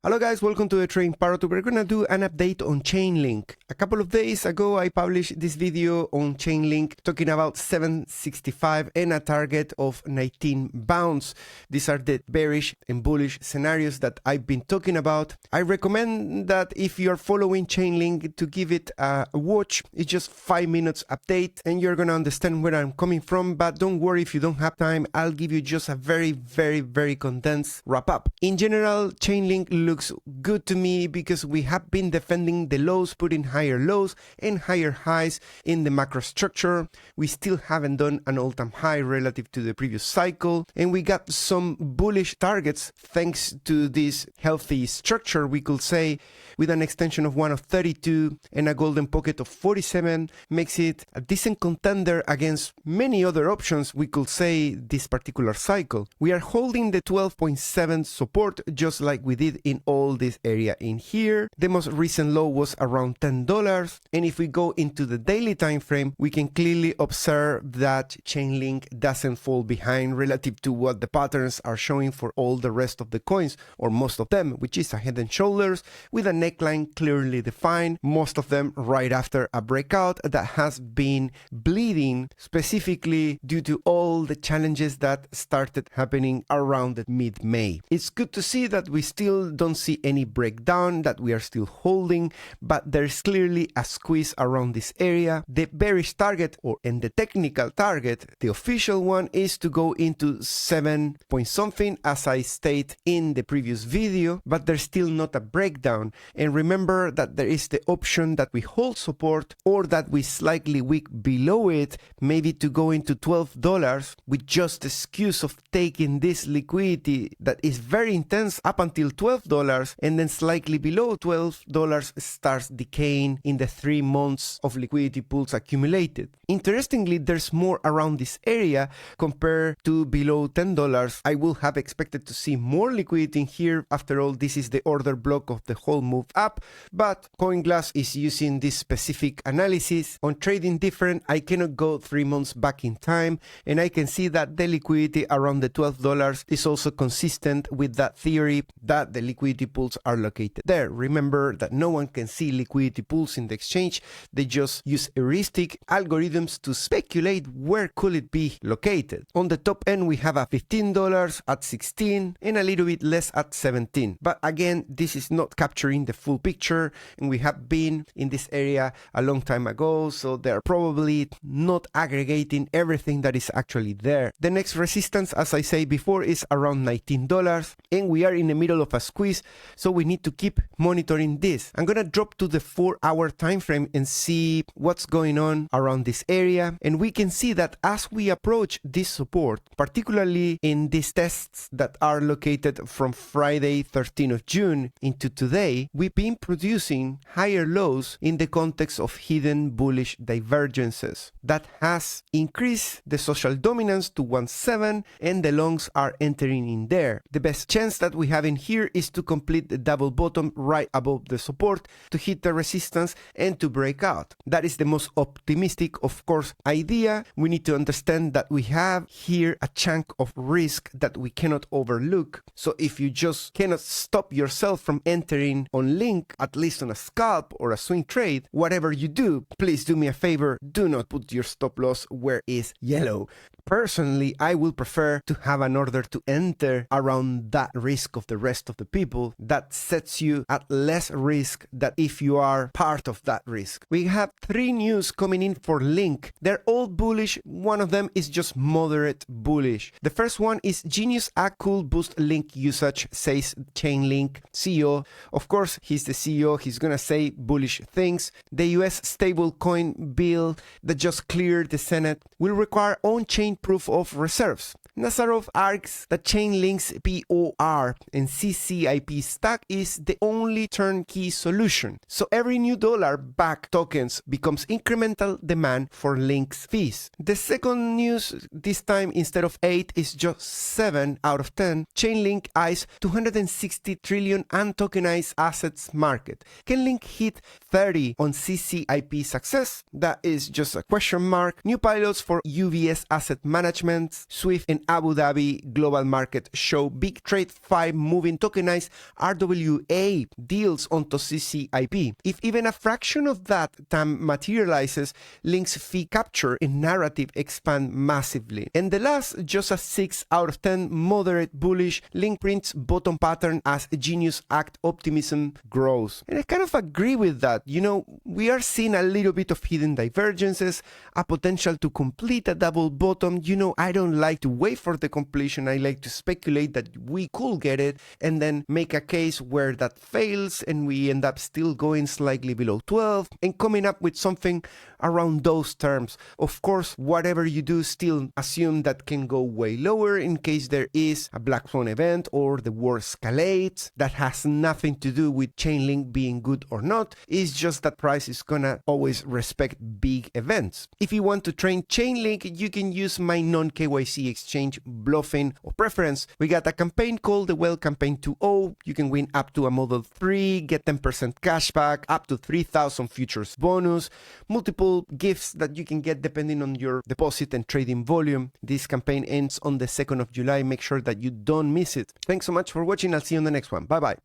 Hello guys, welcome to the Trading Parrot. We're gonna do an update on Chainlink. A couple of days ago I published this video on Chainlink talking about 765 and a target of 19 bounce. These are the bearish and bullish scenarios that I've been talking about. I recommend that if you're following Chainlink to give it a watch. It's just 5 minutes update and you're gonna understand where I'm coming from, but don't worry if you don't have time. I'll give you just a very condensed wrap up. In general, Chainlink looks good to me because we have been defending the lows, putting higher lows and higher highs in the macro structure. We still haven't done an all-time high relative to the previous cycle, and we got some bullish targets thanks to this healthy structure, we could say, with an extension of 1 of 32 and a golden pocket of 47, makes it a decent contender against many other options, we could say, this particular cycle. We are holding the 12.7 support just like we did in all this area in here. The most recent low was around $10, and if we go into the daily time frame, we can clearly observe that Chainlink doesn't fall behind relative to what the patterns are showing for all the rest of the coins, or most of them, which is a head and shoulders with a neckline clearly defined, most of them right after a breakout that has been bleeding, specifically due to all the challenges that started happening around mid-May. It's good to see that we still don't see any breakdown, that we are still holding, but there's clearly a squeeze around this area. The bearish target, and the technical target, the official one, is to go into 7 point something, as I stated in the previous video, but there's still not a breakdown. And remember that there is the option that we hold support or that we slightly weak below it, maybe to go into $12 with just the excuse of taking this liquidity that is very intense up until $12, and then slightly below $12 starts decaying in the 3 months of liquidity pools accumulated. Interestingly, there's more around this area compared to below $10. I will have expected to see more liquidity in here. After all, this is the order block of the whole move up, but CoinGlass is using this specific analysis. On trading different, I cannot go 3 months back in time, and I can see that the liquidity around the $12 is also consistent with that theory that the liquidity pools are located there. Remember that no one can see liquidity pools in the exchange. They just use heuristic algorithms to speculate where could it be located. On the top end, we have a $15 at 16 and a little bit less at 17. But again, this is not capturing the full picture, and we have been in this area a long time ago, so they're probably not aggregating everything that is actually there. The next resistance, as I say before, is around $19, and we are in the middle of a squeeze, so we need to keep monitoring this. I'm gonna drop to the 4-hour time frame and see what's going on around this area, and we can see that as we approach this support, particularly in these tests that are located from Friday 13th of June into today, we've been producing higher lows in the context of hidden bullish divergences. That has increased the social dominance to 1.7, and the longs are entering in there. The best chance that we have in here is to complete the double bottom right above the support, to hit the resistance and to break out. That is the most optimistic, of course, idea. We need to understand that we have here a chunk of risk that we cannot overlook. So if you just cannot stop yourself from entering on Link, at least on a scalp or a swing trade, whatever you do, please do me a favor, do not put your stop loss where is yellow. Personally, I will prefer to have an order to enter around that risk of the rest of the people. That sets you at less risk than if you are part of that risk. We have 3 news coming in for Link. They're all bullish. One of them is just moderate bullish. The first one is Genius Act could boost Link usage, says Chainlink CEO. Of course, he's the CEO. He's gonna say bullish things. The US stablecoin bill that just cleared the Senate will require on-chain proof of reserves. Nazarov argues that Chainlink's POR and CCIP stack is the only turnkey solution. So every new dollar-backed tokens becomes incremental demand for Link's fees. The second news, this time instead of 8, is just 7 out of 10. Chainlink eyes 260 trillion untokenized assets market. Can Link hit 30 on CCIP success? That is just a question mark. New pilots for UBS asset management, Swift and Abu Dhabi global market show big trade 5 moving tokenized RWA deals onto CCIP. If even a fraction of that TAM materializes, Link's fee capture and narrative expand massively. And the last, just a 6 out of 10, moderate bullish, Link prints bottom pattern as Genius Act optimism grows. And I kind of agree with that. You know, we are seeing a little bit of hidden divergences, a potential to complete a double bottom. You know, I don't like to wait for the completion. I like to speculate that we could get it and then make a case where that fails and we end up still going slightly below 12 and coming up with something around those terms. Of course, whatever you do, still assume that can go way lower in case there is a black swan event or the war escalates. That has nothing to do with Chainlink being good or not. It's just that price is gonna always respect big events. If you want to train Chainlink, you can use my non-KYC exchange Bluffing or Preference. We got a campaign called the Well Campaign 2.0. You can win up to a Model 3, get 10% cashback, up to 3,000 futures bonus, multiple gifts that you can get depending on your deposit and trading volume. This campaign ends on the 2nd of July. Make sure that you don't miss it. Thanks so much for watching. I'll see you on the next one. Bye bye.